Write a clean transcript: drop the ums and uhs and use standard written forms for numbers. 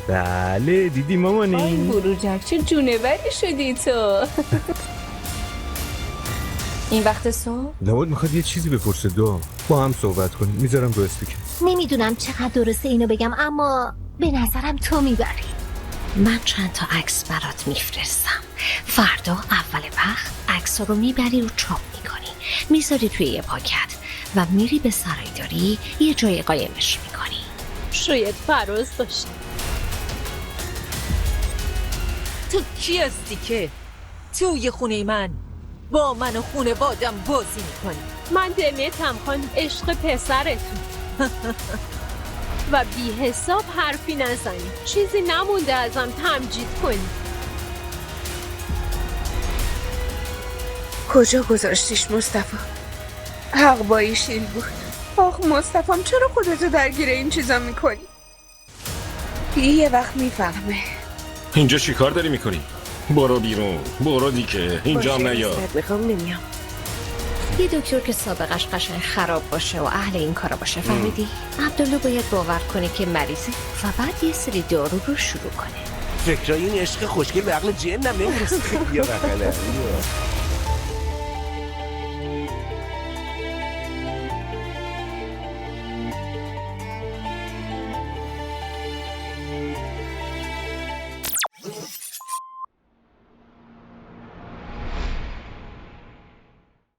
بله دیدی مامانی. آی بروجک چه جونوری شدی تو. این وقت صبح لابد میخواد یه چیزی بپرسه. با هم صحبت کنیم. میذارم رو اسپیکر. نمیدونم چقدر درسته اینو بگم، اما به نظرم تو میبری. من چند تا عکس برات میفرستم. فردا اول وقت عکس رو میبری و چاپ میکنی، میذاری توی یه پاکت و میری به سرایداری یه جای قایمش میکنی. شاید فراز باشه. تو کی هستی که توی خونه من با من و خونوادم بازی میکنی؟ من دمیتم خانم، عشق پسرتون. و بی حساب حرفی نزنی، چیزی نمونده ازم تمجید کنی. کجا گذاشتیش مصطفی؟ حق با ایشیل بود. آخ مصطفیم چرا خودتو درگیر این چیزا میکنی؟ یه وقت میفهمه. اینجا چی کار داری میکنی؟ برو بیرون، برو دیگه، اینجا هم نیا. میخوام نمیام. یه دکتر که سابقش قشنگ خراب باشه و اهل این کارا باشه، فهمیدی؟ عبدالله باید باور کنه که مریضه و بعد یه سری دارو رو شروع کنه. فکرای این عشق خوشگل به عقل جنم نمیرسه. بیا بقیله.